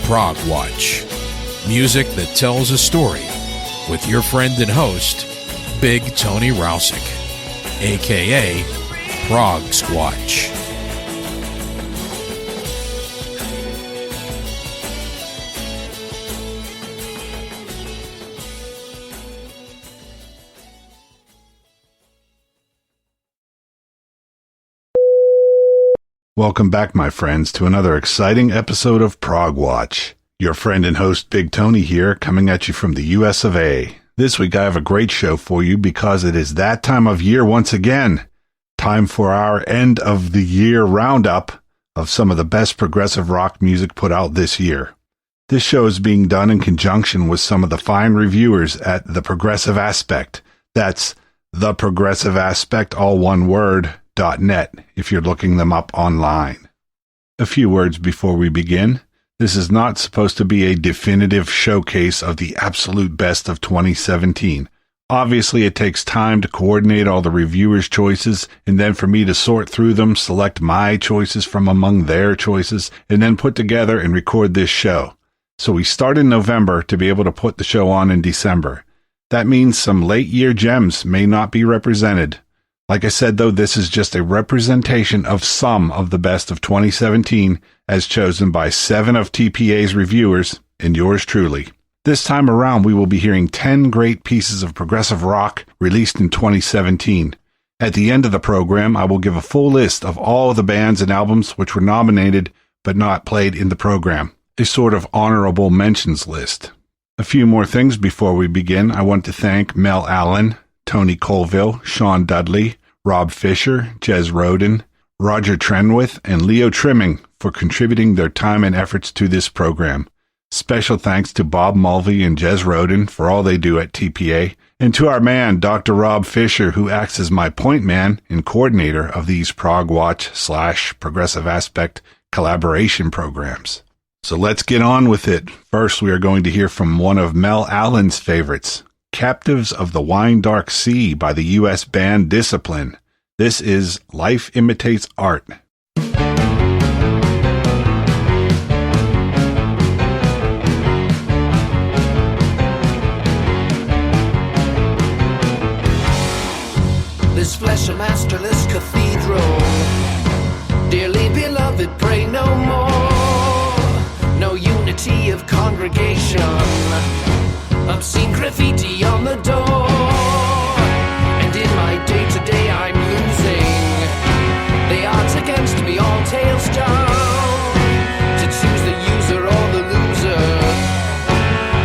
Prog-Watch. Music that tells a story with your friend and host, Big Tony Rousick, a.k.a. Prog Squatch. Welcome back, my friends, to another exciting episode of Prog-Watch. Your friend and host Big Tony here, coming at you from the US of A. This week I have a great show for you because it is that time of year once again. Time for our end of the year roundup of some of the best progressive rock music put out this year. This show is being done in conjunction with some of the fine reviewers at The Progressive Aspect. That's The Progressive Aspect, all one word, .net, if you're looking them up online. A few words before we begin. This is not supposed to be a definitive showcase of the absolute best of 2017. Obviously, it takes time to coordinate all the reviewers' choices, and then for me to sort through them, select my choices from among their choices, and then put together and record this show. So we start in November to be able to put the show on in December. That means some late-year gems may not be represented. Like I said, though, this is just a representation of some of the best of 2017 as chosen by 7 of TPA's reviewers and yours truly. This time around, we will be hearing 10 great pieces of progressive rock released in 2017. At the end of the program, I will give a full list of all of the bands and albums which were nominated but not played in the program, a sort of honorable mentions list. A few more things before we begin. I want to thank Mel Allen, Tony Colvill, Shawn Dudley, Rob Fisher, Jez Rowden, Roger Trenwith, and Leo Trimming for contributing their time and efforts to this program. Special thanks to Bob Mulvey and Jez Rowden for all they do at TPA, and to our man, Dr. Rob Fisher, who acts as my point man and coordinator of these Prog-Watch/Progressive Aspect collaboration programs. So let's get on with it. First, we are going to hear from one of Mel Allen's favorites, Captives of the Wine Dark Sea by the U.S. band Discipline. This is Life Imitates Art. This flesh a masterless cathedral, dearly beloved, pray no more. No unity of congregation, obscene graffiti on the door. And in my day-to-day I'm losing the odds against me, all tails down. To choose the user or the loser,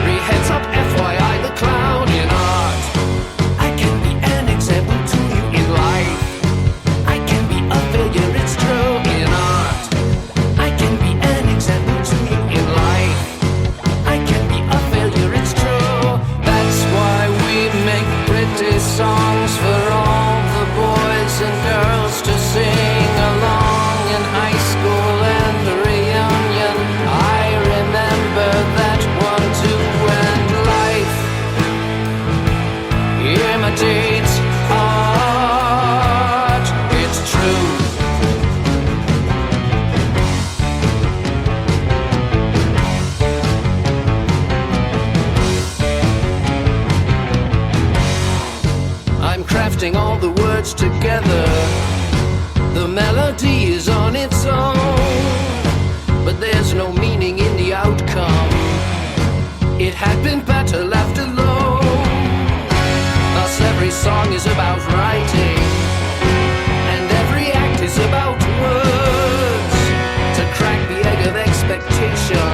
re-heads up, FYI the clown. In art, I can be an example to you. In life, I can be a failure, it's true. In art, I can be an example to you. In life, I can be a failure, it's true. That's why we make pretty songs for all the boys and girls to sing along in high school and the reunion. I remember that one too. And life imitates art, it's true. I'm crafting all the words together. The melody is on its own, but there's no meaning in the outcome. It had been better left alone. Thus every song is about writing, and every act is about words. To crack the egg of expectation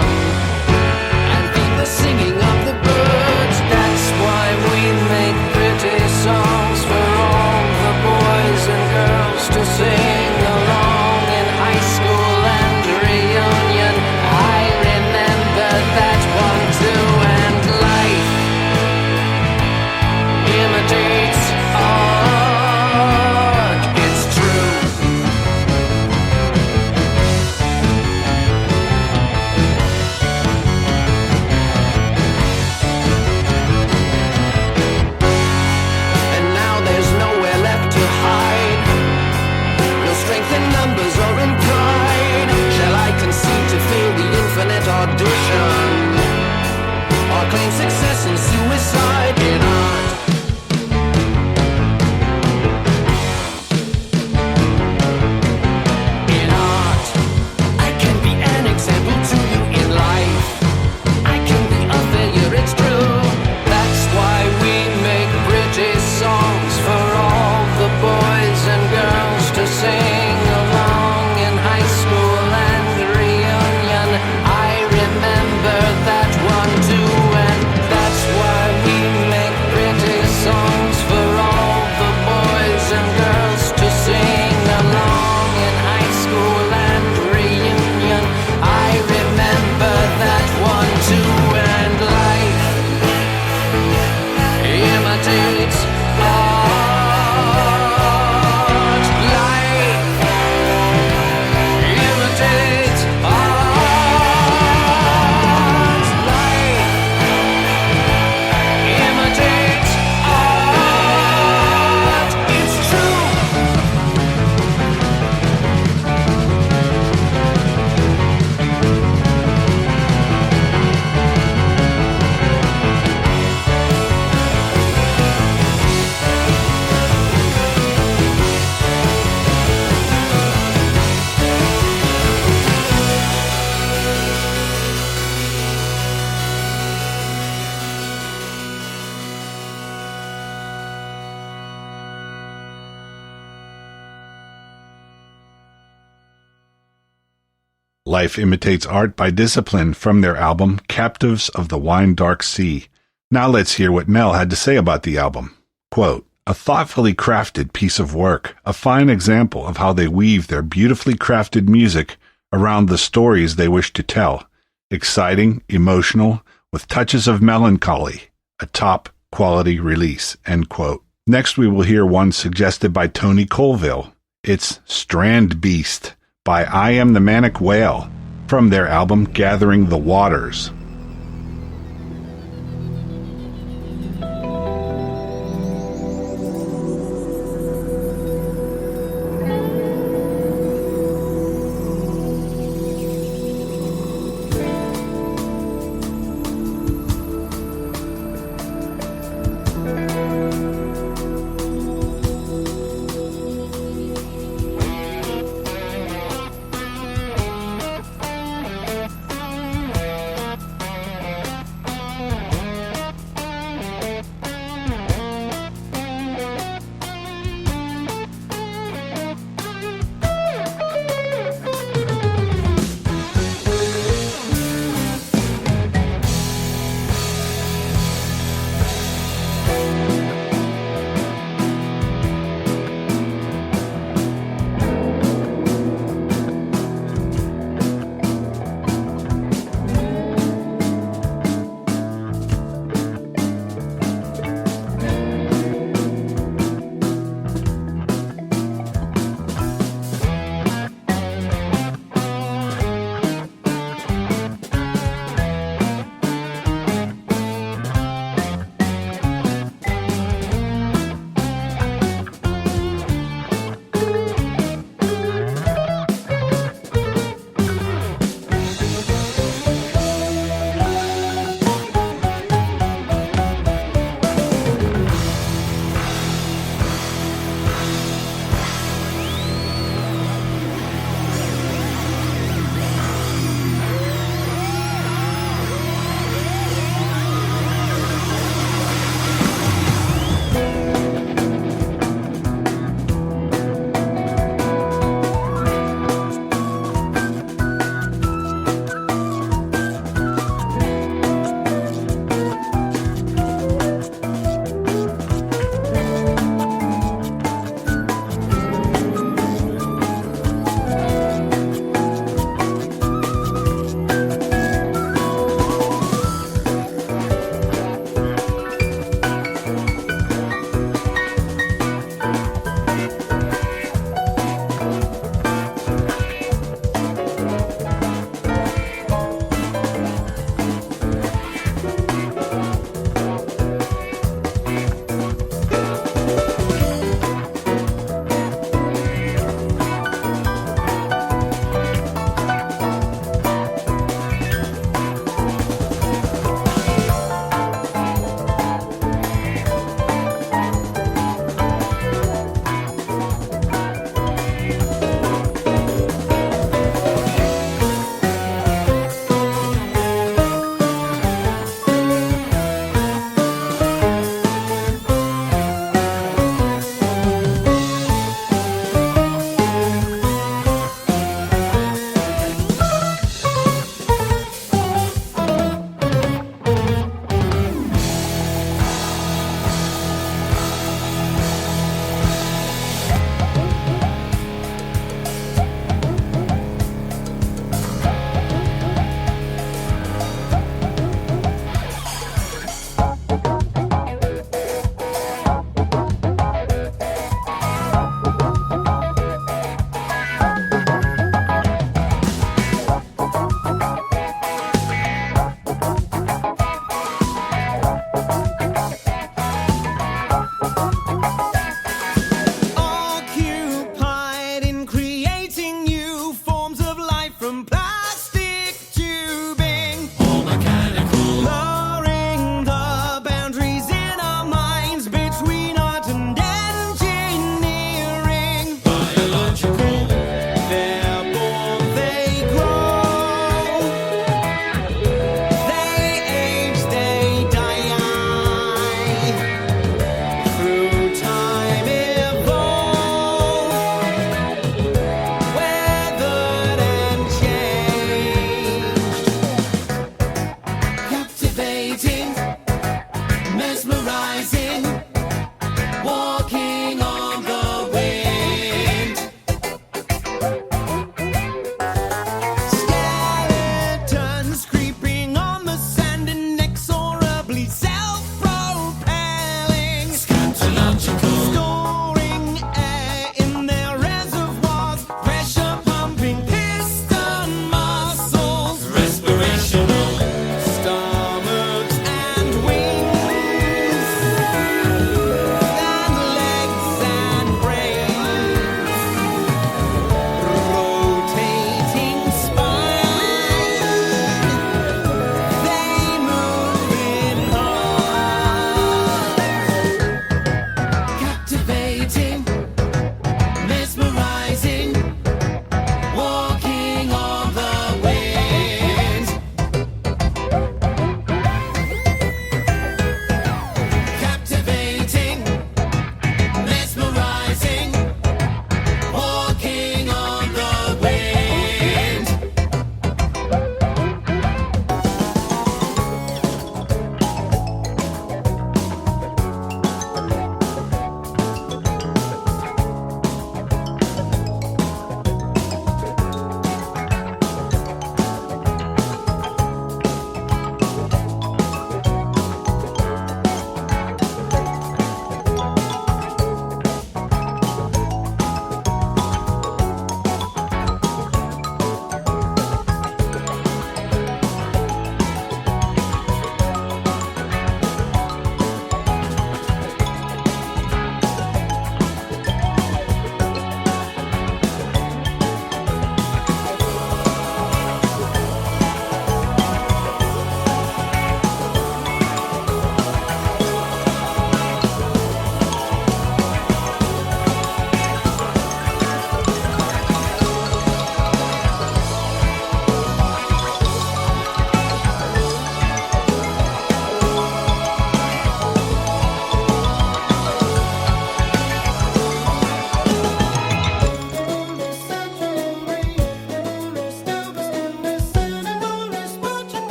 and beat the singing of the birds. That's why we make pretty songs for all the boys and girls to sing along in high school and reunion. I remember that one too. And life imitates art. Life Imitates Art by Discipline from their album Captives of the Wine Dark Sea. Now let's hear what Mel had to say about the album. Quote, "A thoughtfully crafted piece of work, a fine example of how they weave their beautifully crafted music around the stories they wish to tell. Exciting, emotional, with touches of melancholy. A top-quality release." End quote. Next we will hear one suggested by Tony Colvill. It's Strand Beast by I Am the Manic Whale from their album Gathering the Waters.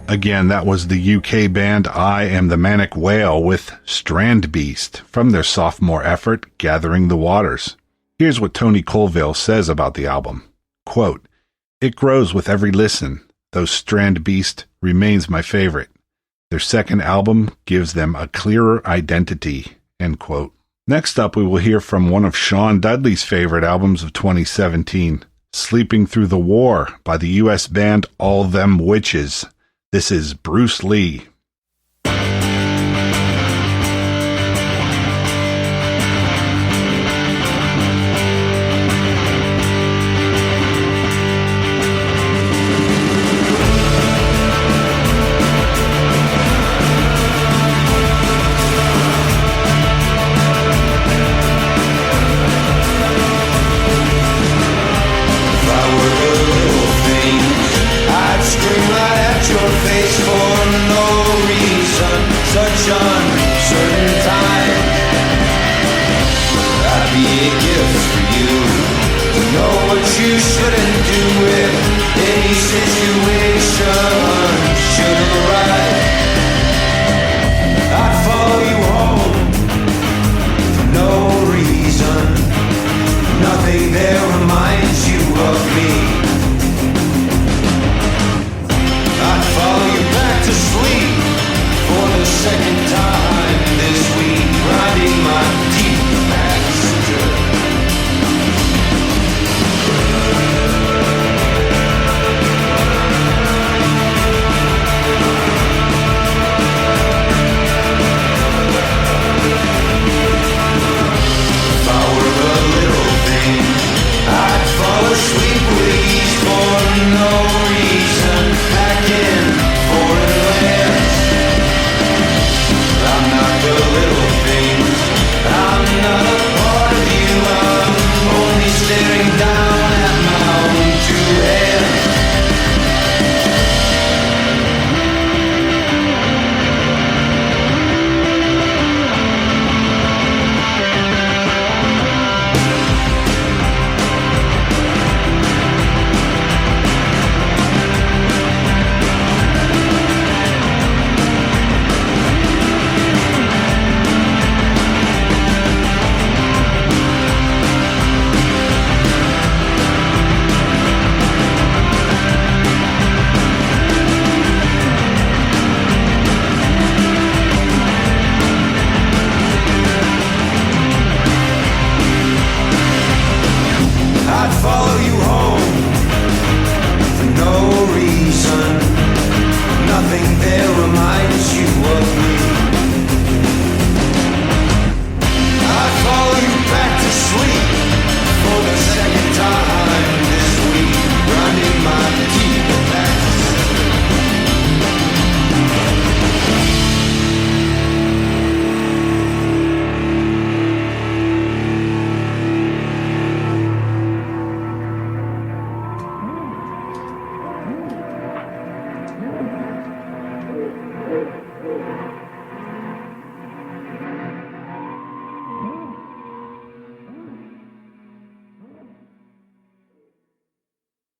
Again, that was the UK band I Am the Manic Whale with Strand Beast from their sophomore effort, Gathering the Waters. Here's what Tony Colvill says about the album. Quote, "It grows with every listen, though Strand Beast remains my favorite. Their second album gives them a clearer identity." End quote. Next up, we will hear from one of Shawn Dudley's favorite albums of 2017, Sleeping Through the War by the U.S. band All Them Witches. This is Bruce Lee.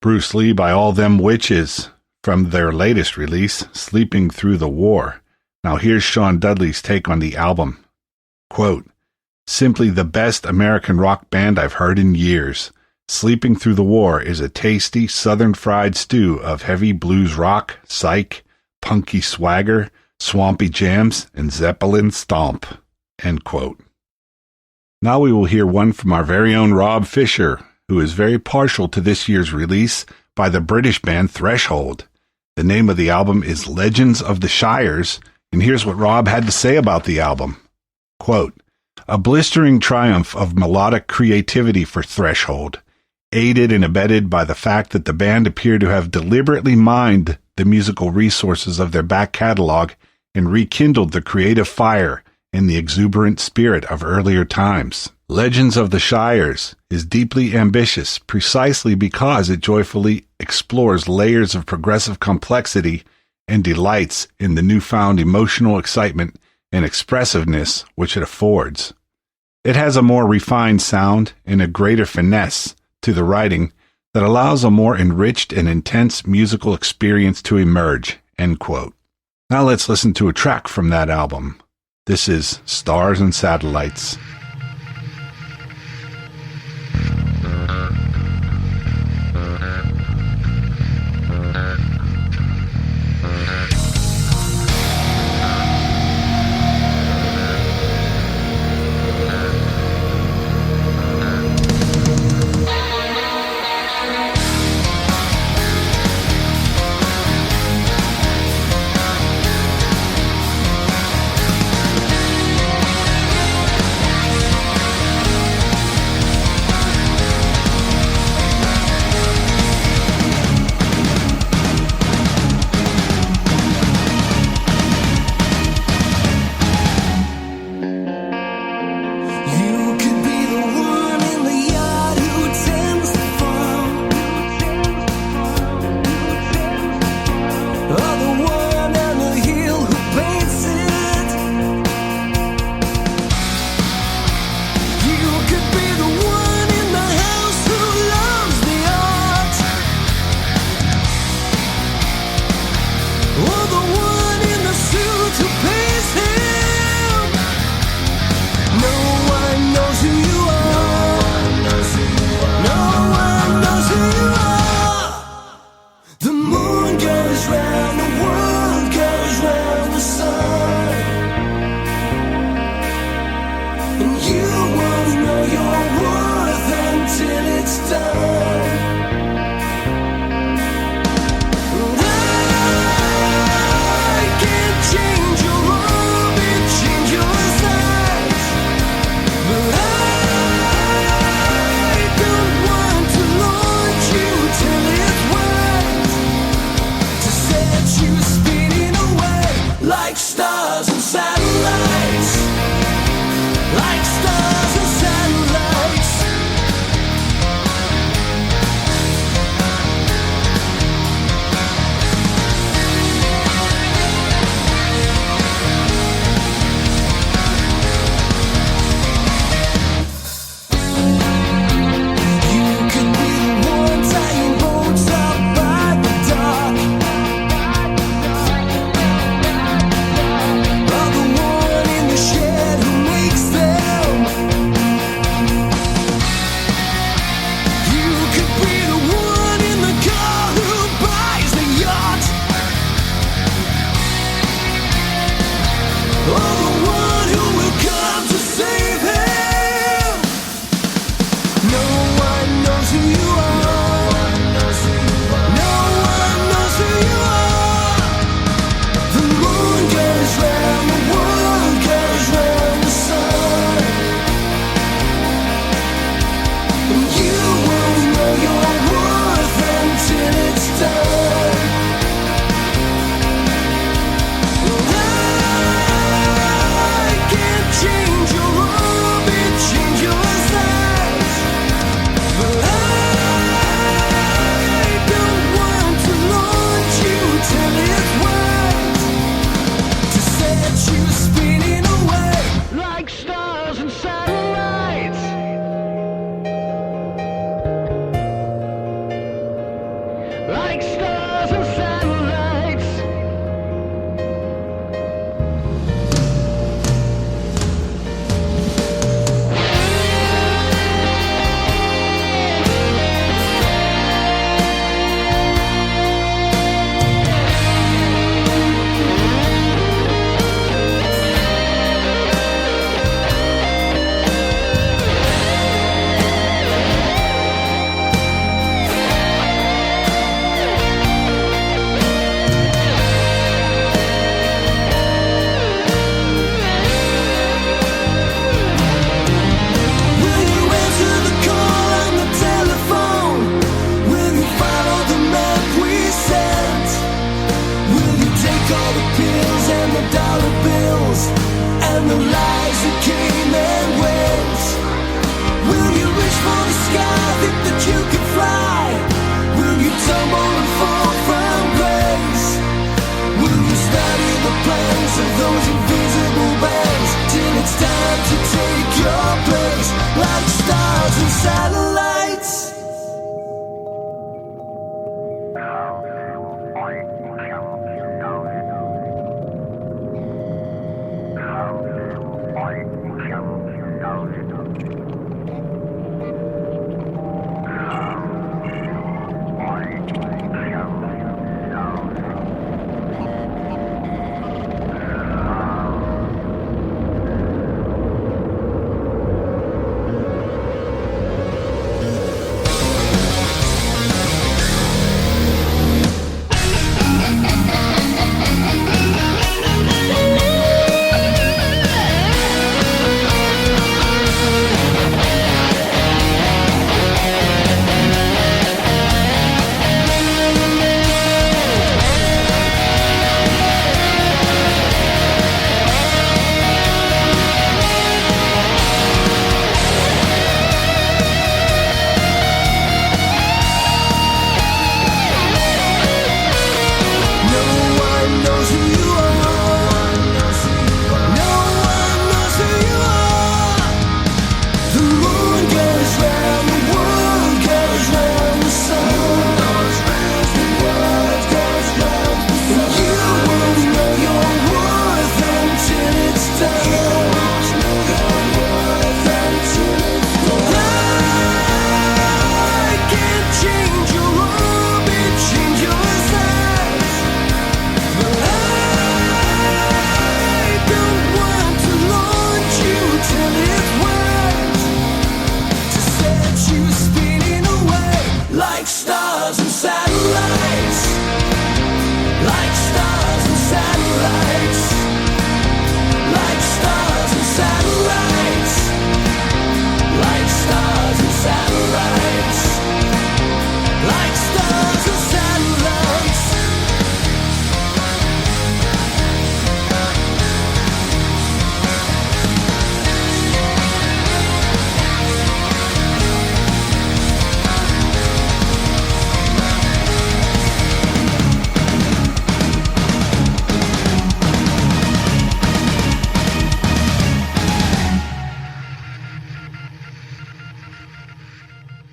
Bruce Lee by All Them Witches from their latest release, Sleeping Through the War. Now here's Shawn Dudley's take on the album. Quote, "Simply the best American rock band I've heard in years. Sleeping Through the War is a tasty southern fried stew of heavy blues rock, psych, punky swagger, swampy jams, and Zeppelin stomp." End quote. Now we will hear one from our very own Rob Fisher, who is very partial to this year's release by the British band Threshold. The name of the album is Legends of the Shires, and here's what Rob had to say about the album. Quote, "A blistering triumph of melodic creativity for Threshold, aided and abetted by the fact that the band appeared to have deliberately mined the musical resources of their back catalog and rekindled the creative fire and the exuberant spirit of earlier times. Legends of the Shires is deeply ambitious precisely because it joyfully explores layers of progressive complexity and delights in the newfound emotional excitement and expressiveness which it affords. It has a more refined sound and a greater finesse to the writing that allows a more enriched and intense musical experience to emerge." End quote. Now let's listen to a track from that album. This is Stars and Satellites.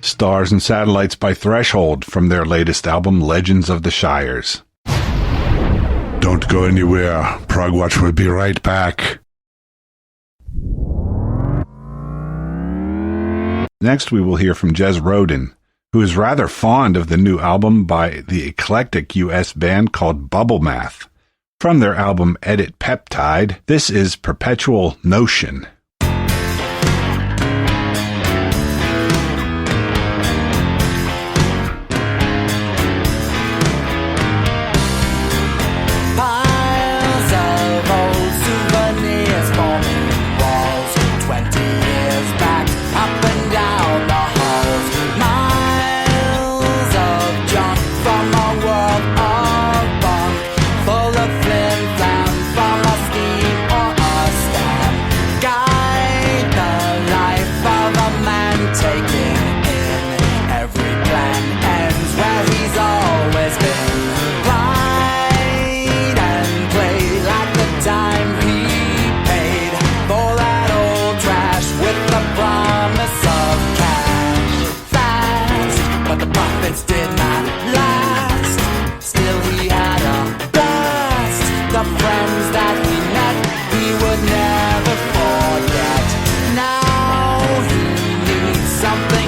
Stars and Satellites by Threshold from their latest album, Legends of the Shires. Don't go anywhere. Prog-Watch will be right back. Next, we will hear from Jez Rowden, who is rather fond of the new album by the eclectic U.S. band called Bubble Math. From their album Edit Peptide, this is Perpetual Notion. Something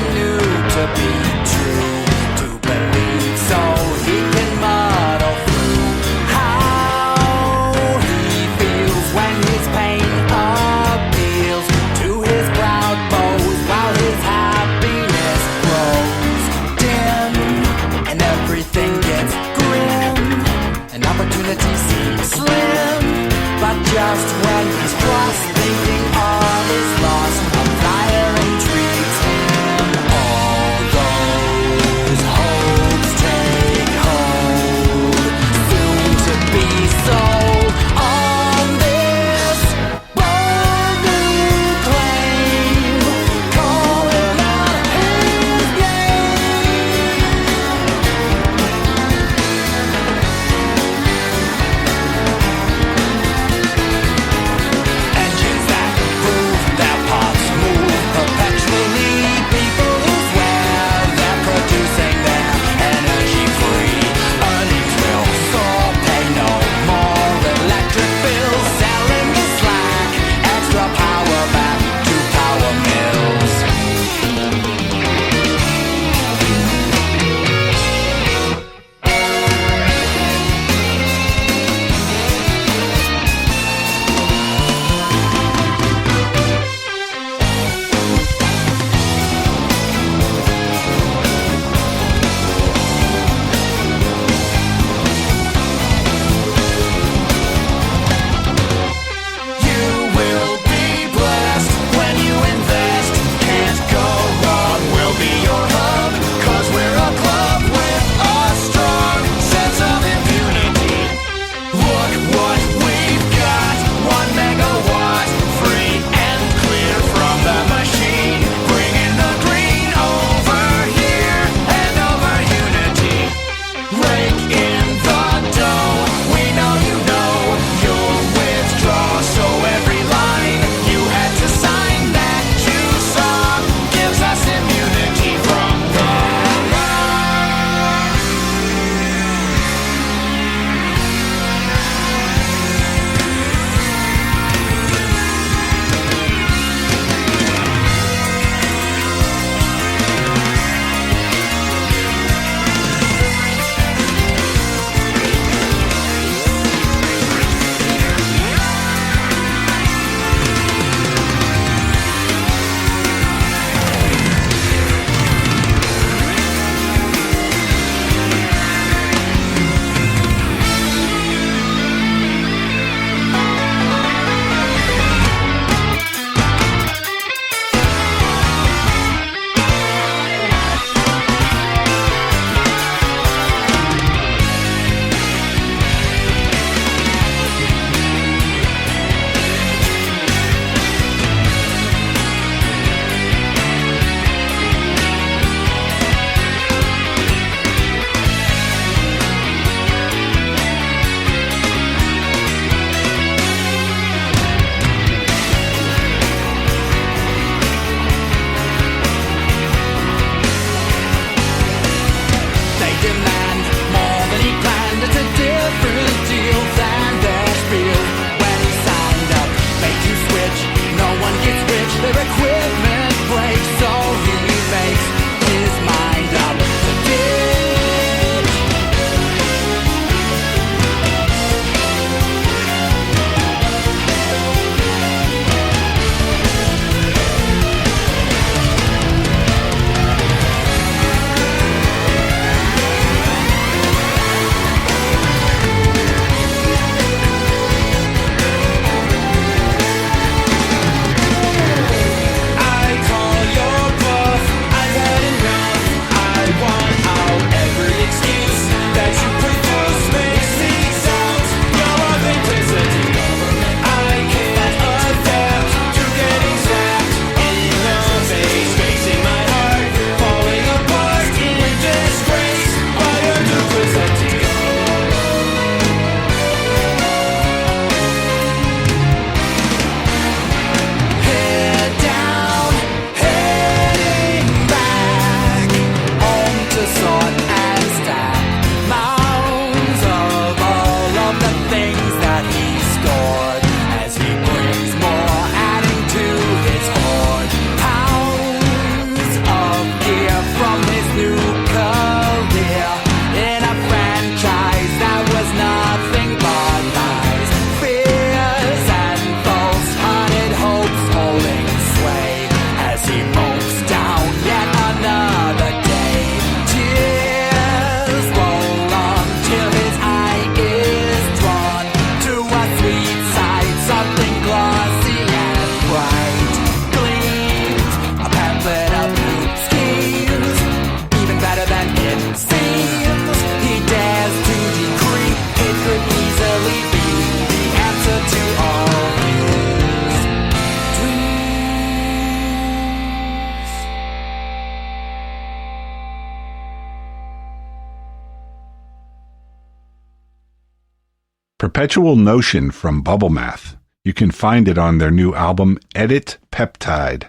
Perpetual Notion from Bubble Math. You can find it on their new album, Edit Peptide.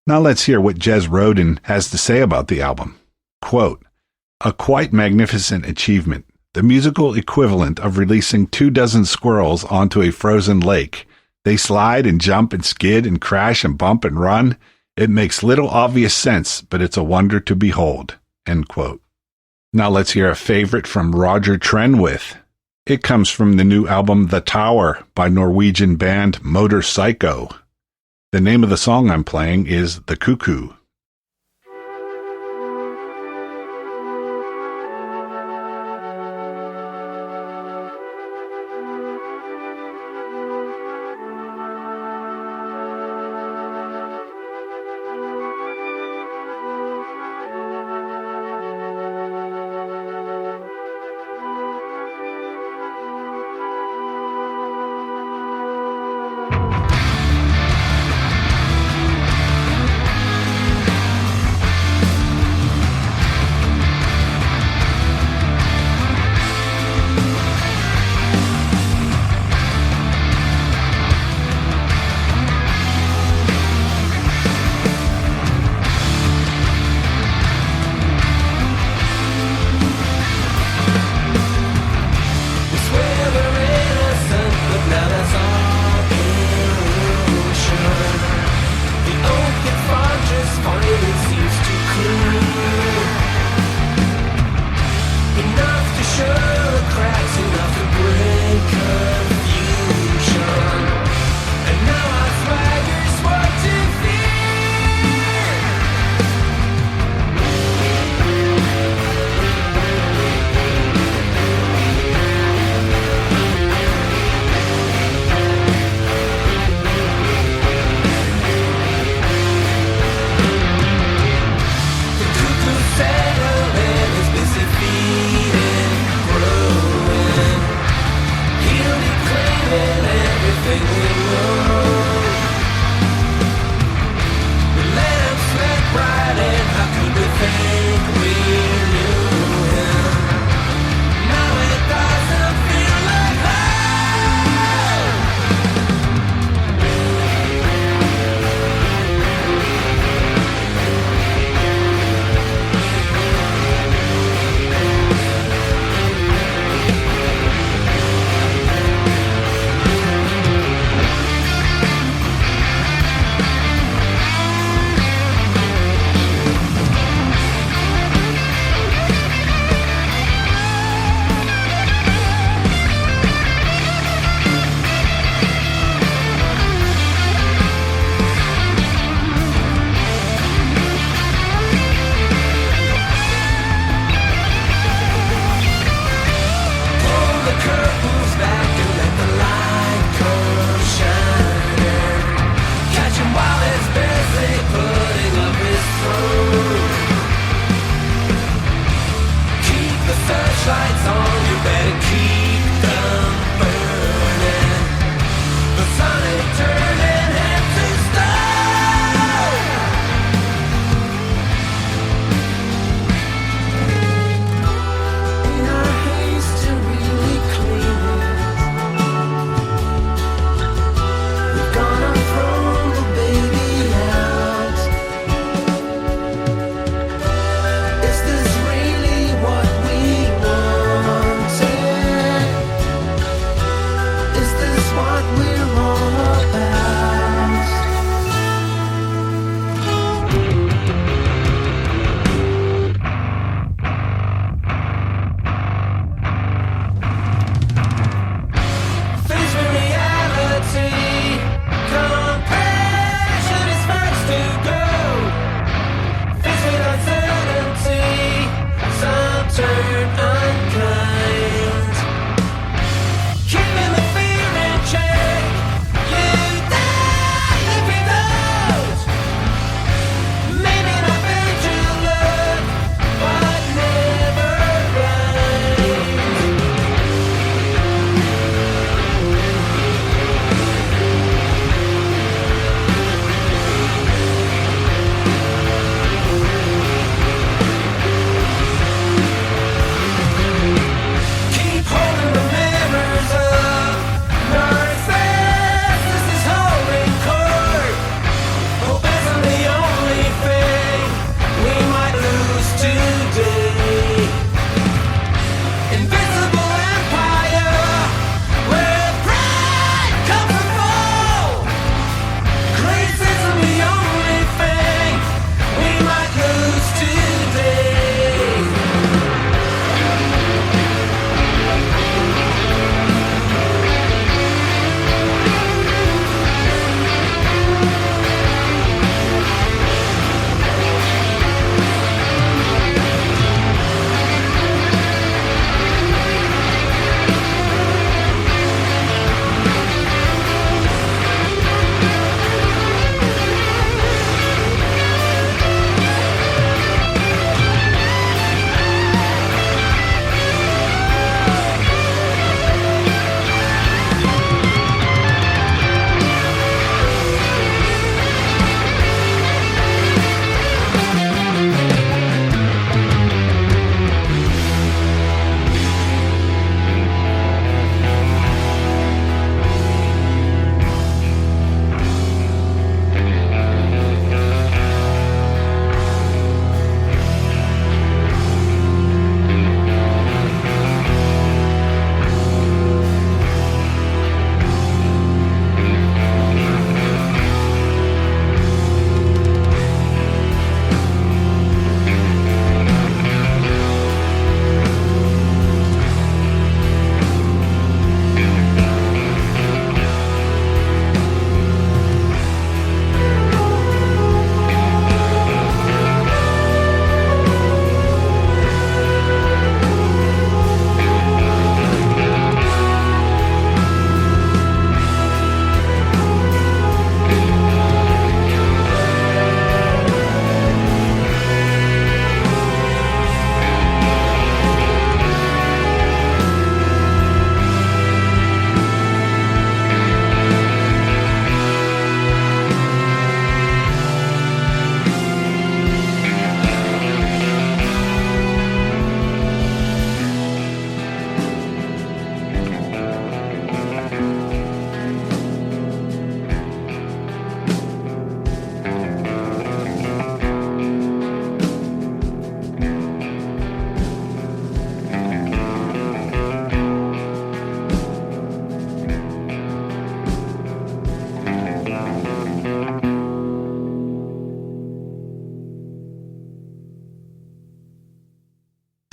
Now let's hear what Jez Rowden has to say about the album. Quote, "A quite magnificent achievement. The musical equivalent of releasing 24 squirrels onto a frozen lake. They slide and jump and skid and crash and bump and run. It makes little obvious sense, but it's a wonder to behold." End quote. Now let's hear a favorite from Roger Trenwith. It comes from the new album The Tower by Norwegian band Motor Psycho. The name of the song I'm playing is The Cuckoo.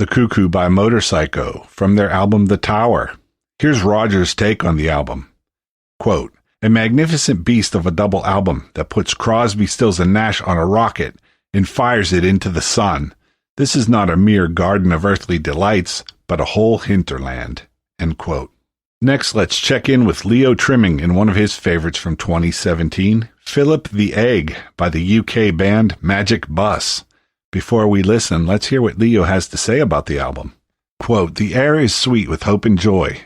The Cuckoo by Motorpsycho from their album The Tower. Here's Roger's take on the album. Quote, a magnificent beast of a double album that puts Crosby, Stills, and Nash on a rocket and fires it into the sun. This is not a mere garden of earthly delights, but a whole hinterland. End quote. Next, let's check in with Leo Trimming in one of his favorites from 2017, Philip the Egg by the UK band Magic Bus. Before we listen, let's hear what Leo has to say about the album. Quote, the air is sweet with hope and joy.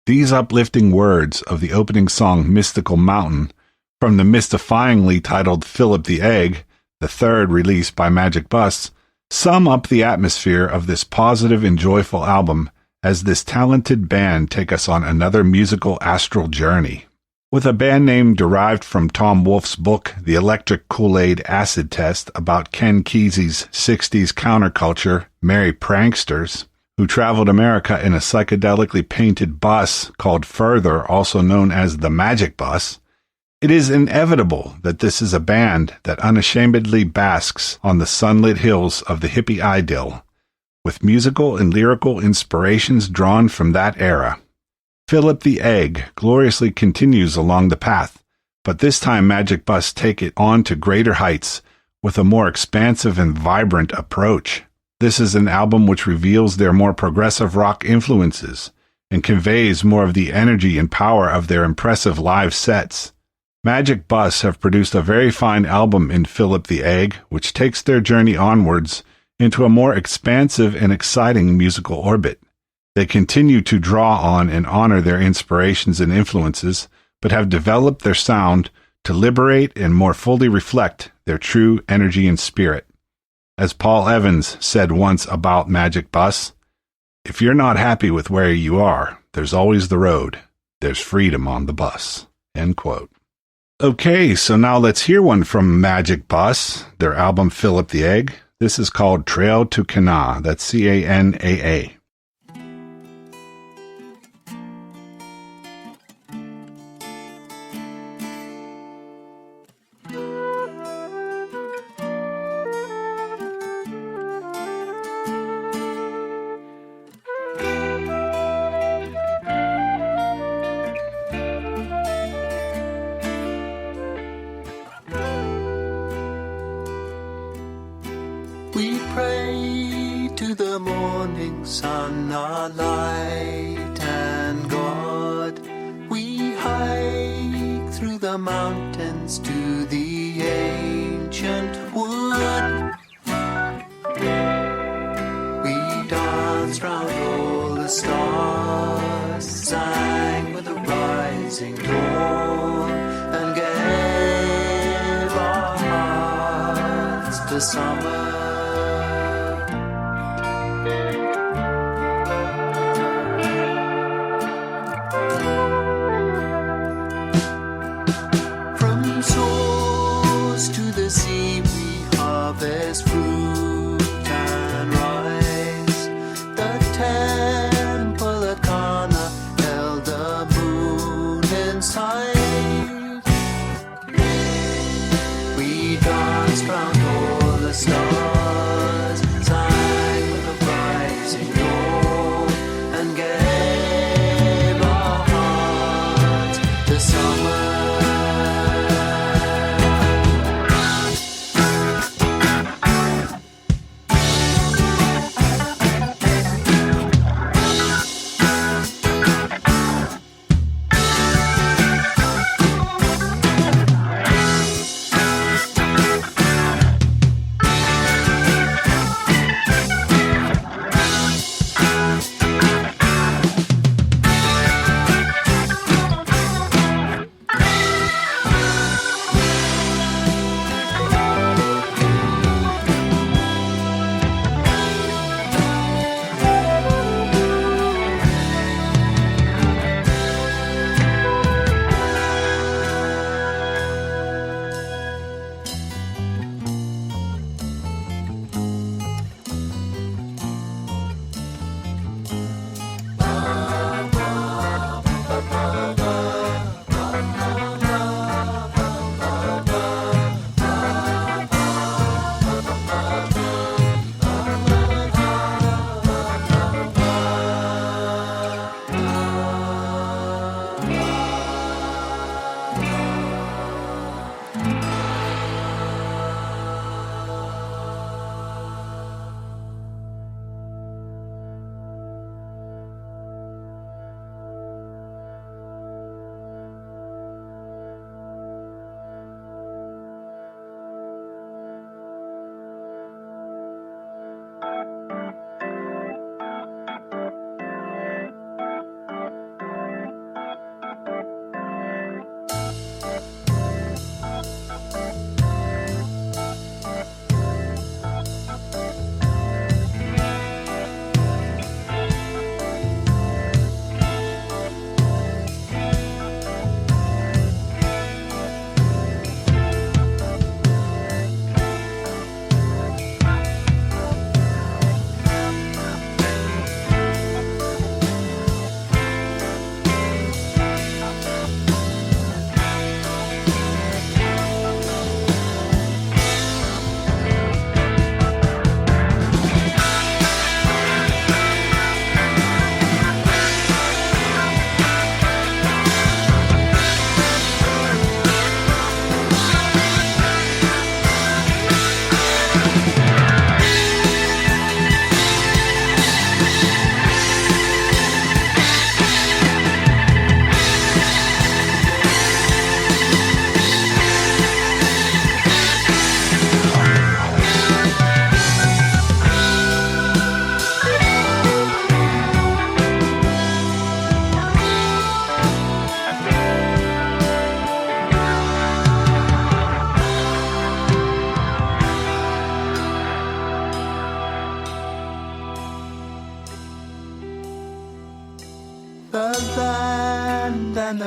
These uplifting words of the opening song Mystical Mountain, from the mystifyingly titled Philip the Egg, the third release by Magic Bus, sum up the atmosphere of this positive and joyful album as this talented band take us on another musical astral journey. With a band name derived from Tom Wolfe's book, The Electric Kool-Aid Acid Test, about Ken Kesey's 60s counterculture, Merry Pranksters, who traveled America in a psychedelically painted bus called Further, also known as the Magic Bus, it is inevitable that this is a band that unashamedly basks on the sunlit hills of the hippie idyll, with musical and lyrical inspirations drawn from that era. Philip the Egg gloriously continues along the path, but this time Magic Bus take it on to greater heights with a more expansive and vibrant approach. This is an album which reveals their more progressive rock influences and conveys more of the energy and power of their impressive live sets. Magic Bus have produced a very fine album in Philip the Egg, which takes their journey onwards into a more expansive and exciting musical orbit. They continue to draw on and honor their inspirations and influences, but have developed their sound to liberate and more fully reflect their true energy and spirit. As Paul Evans said once about Magic Bus, if you're not happy with where you are, there's always the road. There's freedom on the bus. End quote. Okay, so now let's hear one from Magic Bus, their album Philip the Egg. This is called Trail to Canaa. That's Canaa. We pray to the morning sun, our light and God. We hike through the mountains to the ancient wood. We danced round all the stars, sang with the rising dawn, and gave our hearts to summer. There's fruit and rice. The temple at Cana held the moon in sight. We danced round all the stars, sang with the rising dawn, and gave our hearts to summer.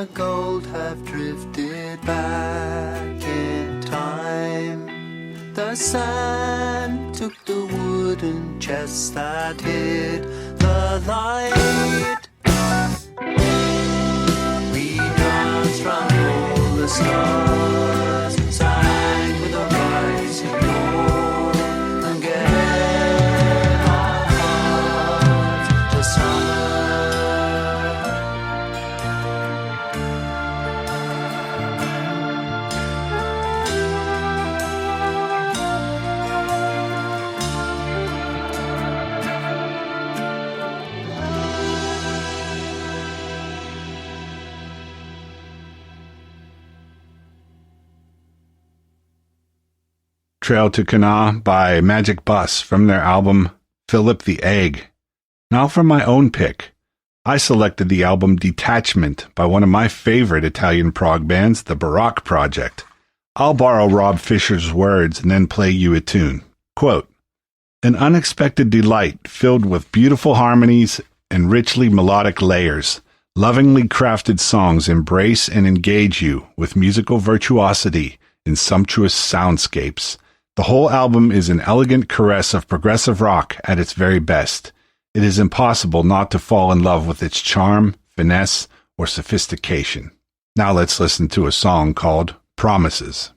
the gold have drifted back in time. The sand took the wooden chest that hid the light. We danced round all the stars, sang with the rising dawn, and gave our hearts to summer. Trail to Kanaa by Magic Bus from their album Philip the Egg. Now for my own pick. I selected the album Detachment by one of my favorite Italian prog bands, the Baroque Project. I'll borrow Rob Fisher's words and then play you a tune. Quote, "An unexpected delight filled with beautiful harmonies and richly melodic layers. Lovingly crafted songs embrace and engage you with musical virtuosity in sumptuous soundscapes. The whole album is an elegant caress of progressive rock at its very best. It is impossible not to fall in love with its charm, finesse, or sophistication." Now let's listen to a song called Promises.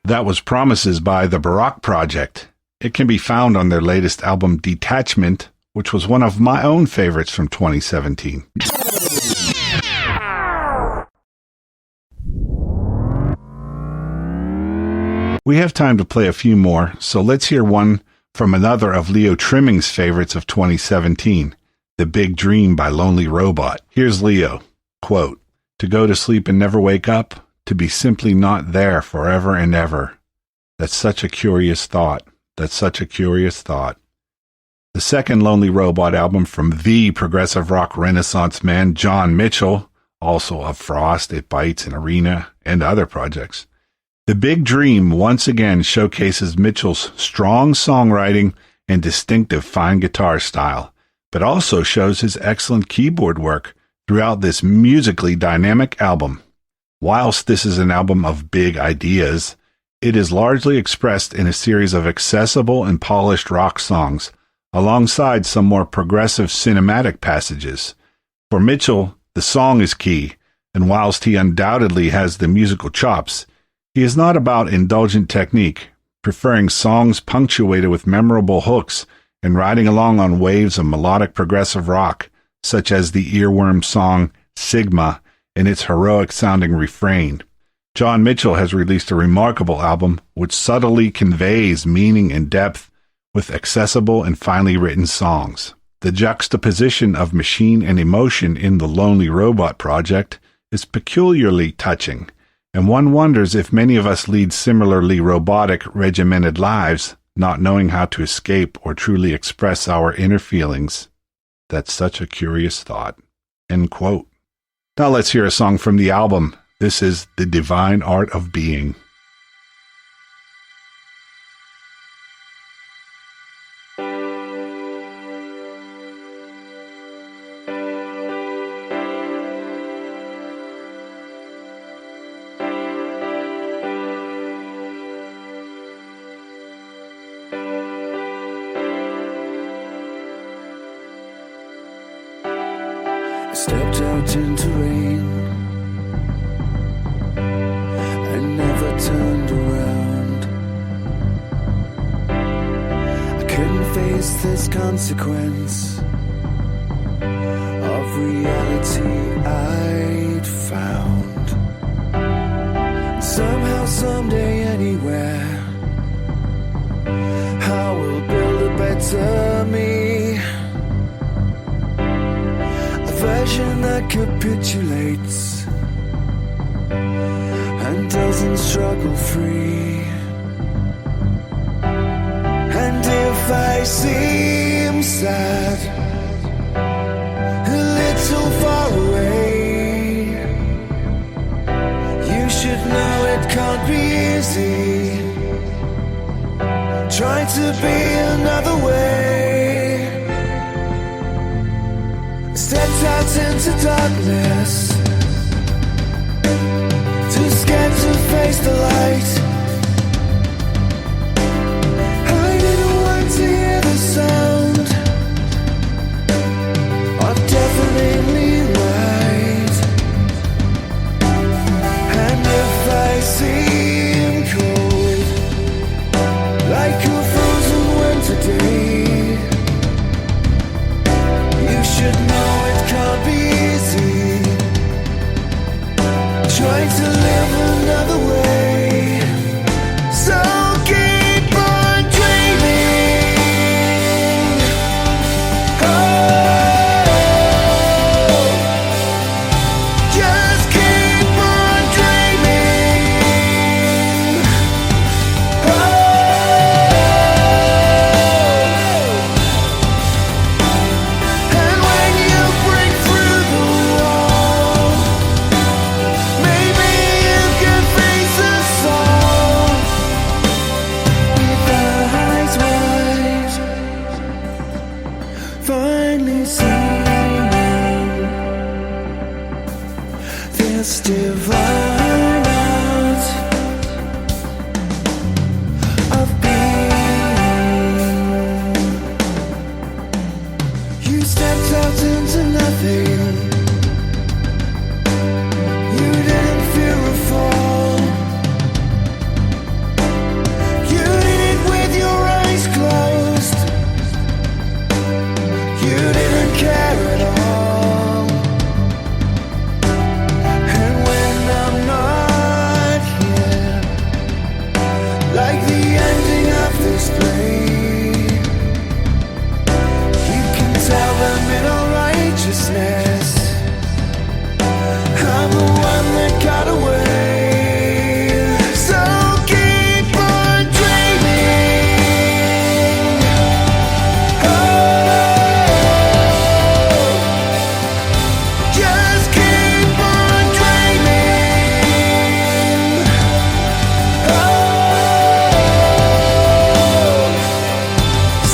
That was Promises by the Baroque Project. It can be found on their latest album Detachment, which was one of my own favorites from 2017. We have time to play a few more, so let's hear one from another of Leo Trimming's favorites of 2017, The Big Dream by Lonely Robot. Here's Leo, quote, "To go to sleep and never wake up, to be simply not there forever and ever. That's such a curious thought. That's such a curious thought." The second Lonely Robot album from the progressive rock renaissance man John Mitchell, also of Frost, It Bites, and Arena, and other projects. The Big Dream once again showcases Mitchell's strong songwriting and distinctive fine guitar style, but also shows his excellent keyboard work throughout this musically dynamic album. Whilst this is an album of big ideas, it is largely expressed in a series of accessible and polished rock songs, alongside some more progressive cinematic passages. For Mitchell, the song is key, and whilst he undoubtedly has the musical chops, he is not about indulgent technique, preferring songs punctuated with memorable hooks and riding along on waves of melodic progressive rock, such as the earworm song Sigma and its heroic-sounding refrain. John Mitchell has released a remarkable album which subtly conveys meaning and depth with accessible and finely written songs. The juxtaposition of machine and emotion in the Lonely Robot Project is peculiarly touching, and one wonders if many of us lead similarly robotic, regimented lives, not knowing how to escape or truly express our inner feelings. That's such a curious thought. End quote. Now let's hear a song from the album. This is The Divine Art of Being. Stepped out into rain and never turned around. I couldn't face this consequence of reality I'd found. Somehow, someday, anywhere, I will build a better me. Version that capitulates and doesn't struggle free. And if I seem sad, a little far away, you should know it can't be easy. Try to be another way. Stepped out into darkness, too scared to face the light. I didn't want to hear the sound of deafeningly light. And if I seem cold, like a frozen winter day, you should know it can't be easy. Trying to live another way. display. You can tell them in all righteousness, I'm the one that got away. So keep on dreaming. Oh, just keep on dreaming. Oh,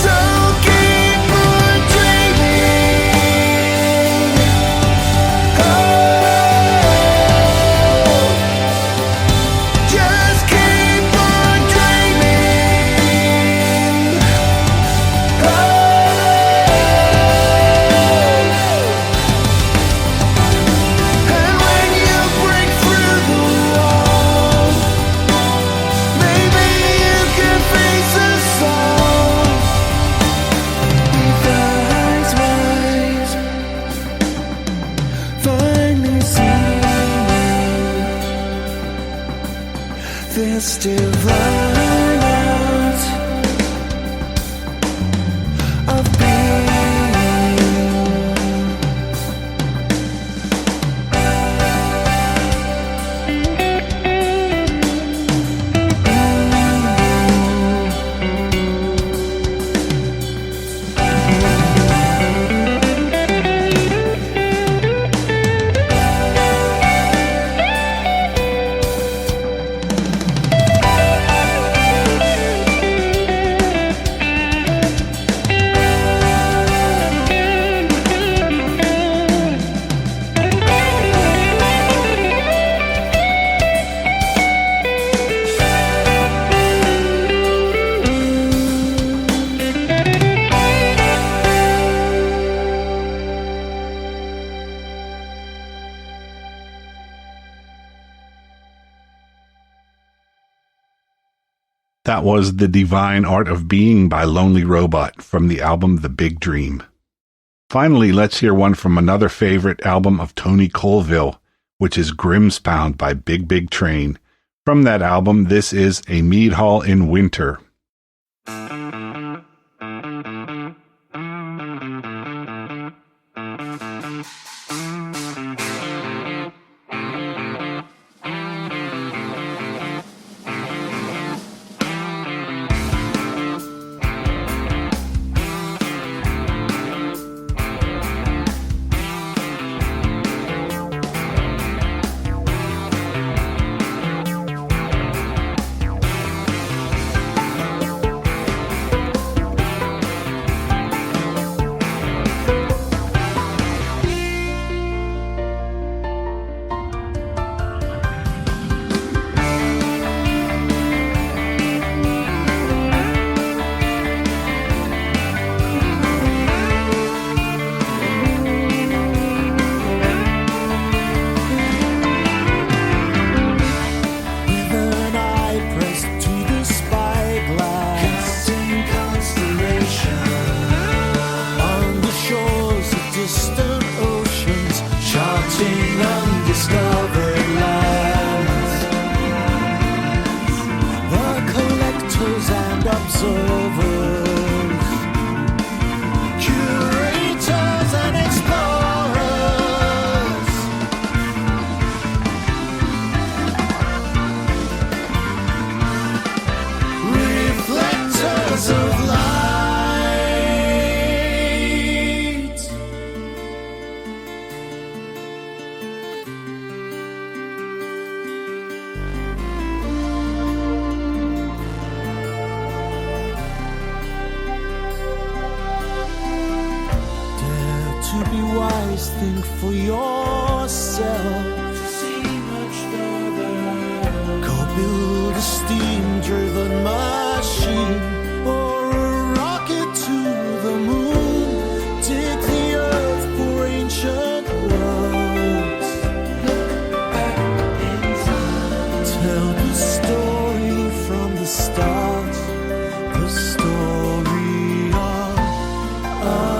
so keep on dreaming. Oh, just keep on dreaming. Oh, and when you break through the wall, maybe you can face us all with eyes wide. Finally seeing this divine art of being. That was The Divine Art of Being by Lonely Robot from the album The Big Dream. Finally, let's hear one from another favorite album of Tony Colvill, which is Grimspound by Big Big Train. From that album, this is A Mead Hall in Winter. Think for yourself. See much further. Go build a steam-driven machine or a rocket to the moon. Dig the earth for ancient worlds. Look back in time. Tell the story from the start. The story of us.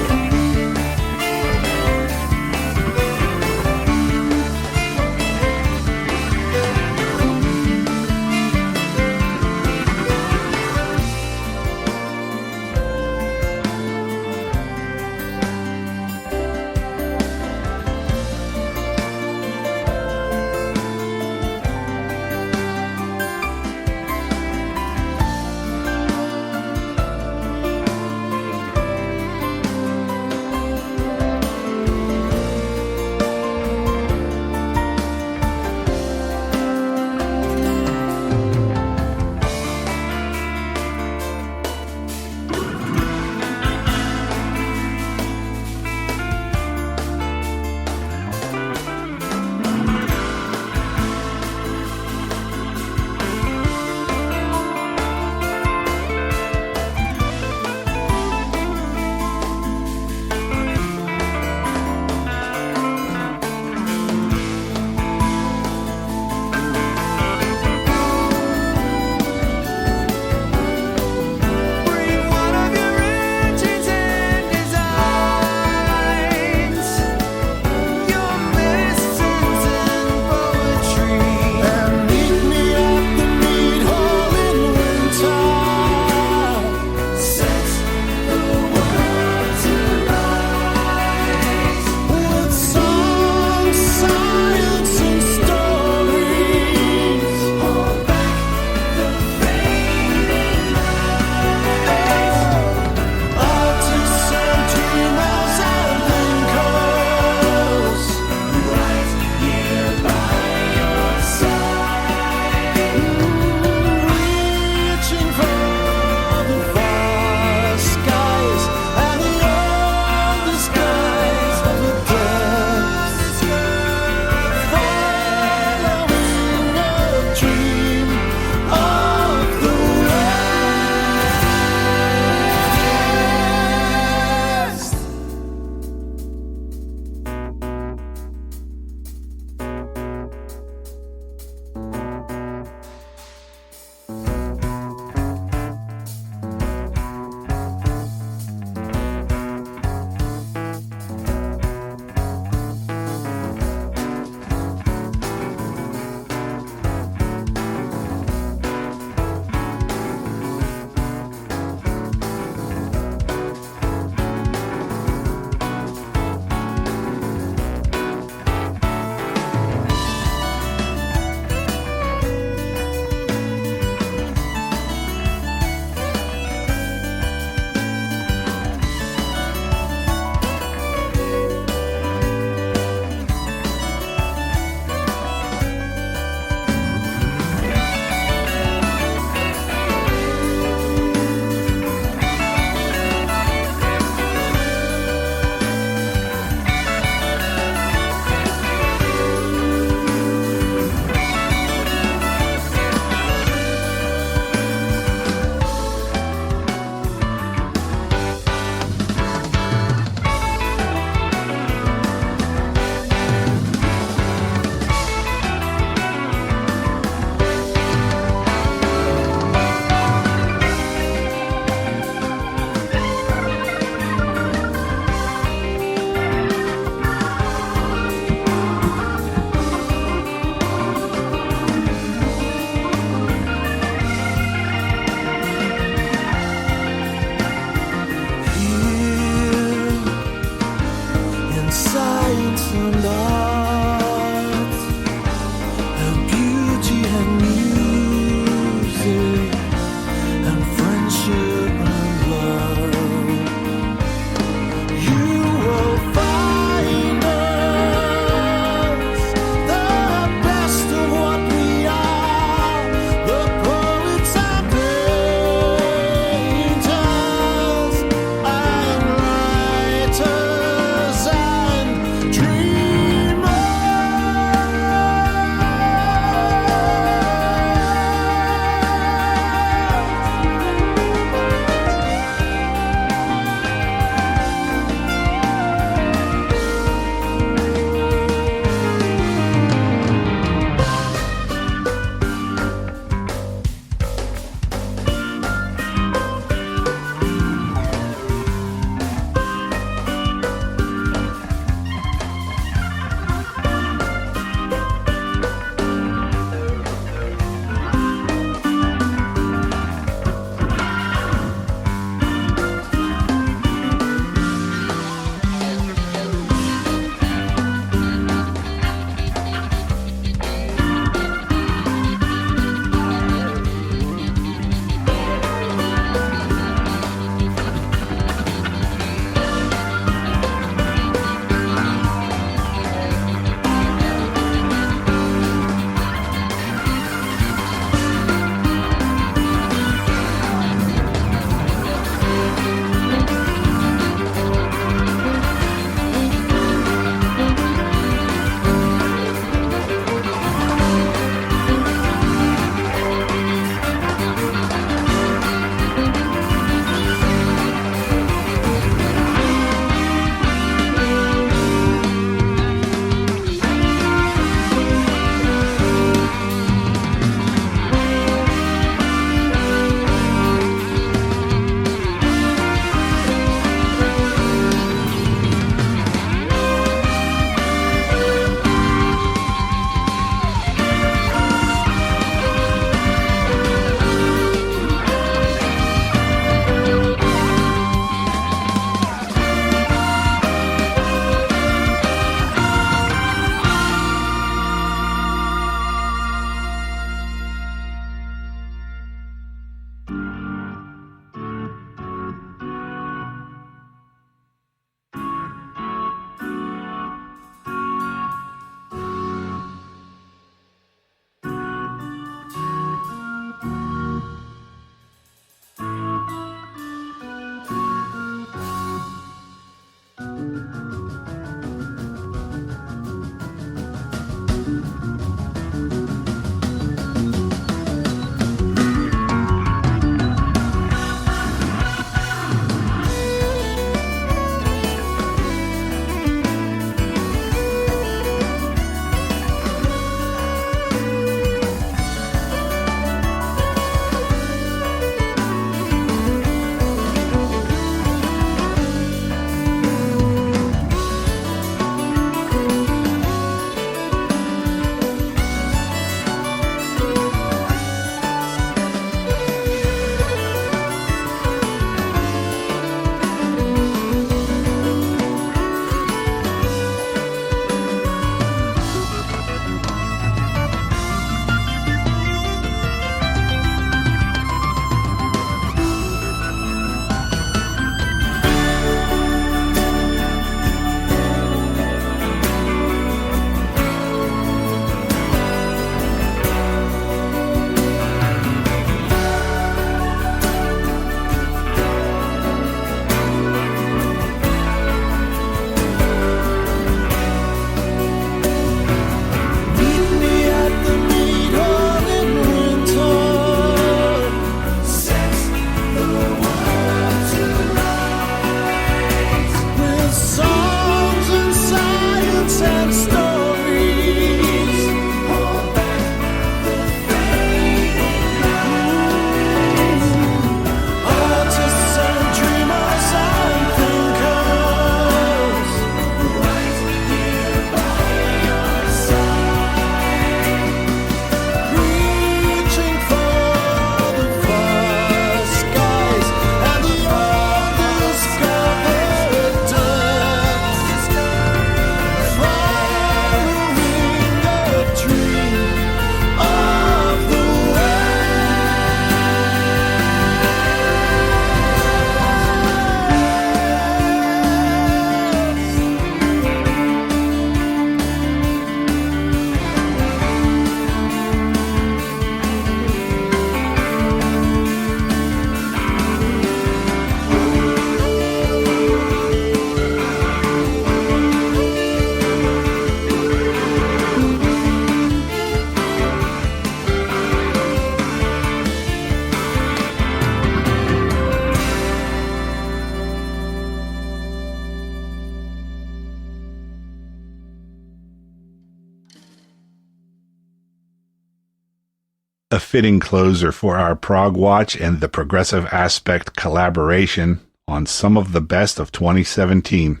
A fitting closer for our Prog-Watch and the Progressive Aspect collaboration on some of the best of 2017.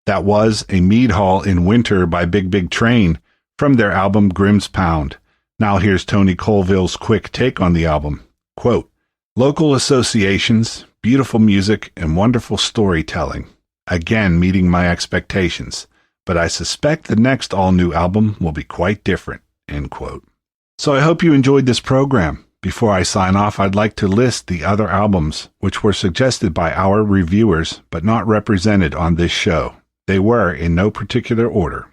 That was A Mead Hall in Winter by Big Big Train from their album Grimm's Pound. Now here's Tony Colvill's quick take on the album. Quote, "Local associations, beautiful music, and wonderful storytelling. Again, meeting my expectations, but I suspect the next all-new album will be quite different." End quote. So I hope you enjoyed this program. Before I sign off, I'd like to list the other albums which were suggested by our reviewers but not represented on this show. They were in no particular order.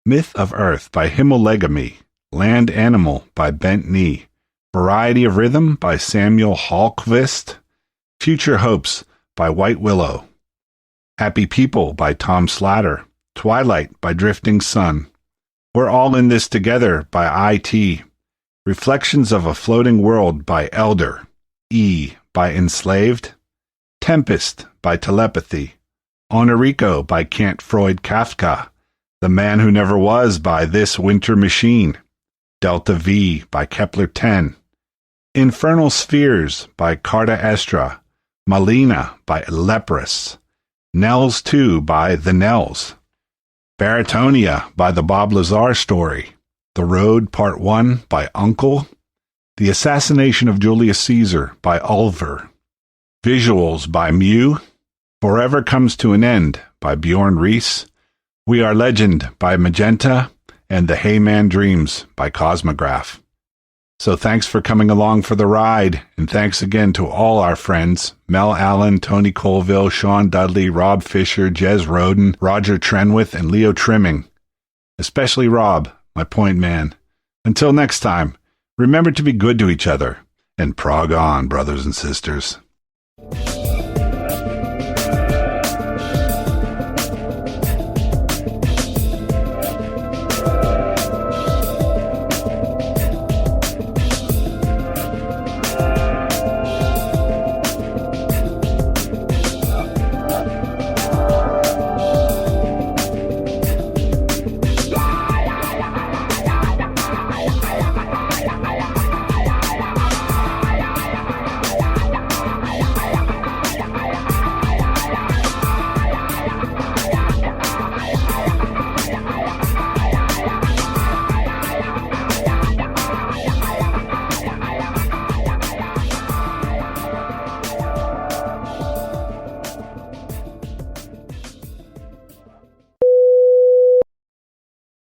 Myth of Earth by Himmelegamy, Land Animal by Bent Knee, Variety of Rhythm by Samuel Hallqvist, Future Hopes by White Willow, Happy People by Tom Slatter, Twilight by Drifting Sun, We're All in This Together by I.T., Reflections of a Floating World by Elder, E by Enslaved, Tempest by Telepathy, Honorico by Kant Freud Kafka, The Man Who Never Was by This Winter Machine, Delta V by Kepler 10, Infernal Spheres by Carta Estra, Malina by Leprous, Nels 2 by The Nels, Baritonia by The Bob Lazar Story, The Road Part 1 by Uncle, The Assassination of Julius Caesar by Ulver, Visuals by Mew, Forever Comes to an End by Bjorn Reese, We Are Legend by Magenta, and The Hayman Dreams by Cosmograph. So thanks for coming along for the ride, and thanks again to all our friends, Mel Allen, Tony Colvill, Shawn Dudley, Rob Fisher, Jez Rowden, Roger Trenwith, and Leo Trimming. Especially Rob, my point man. Until next time, remember to be good to each other, and prog on, brothers and sisters.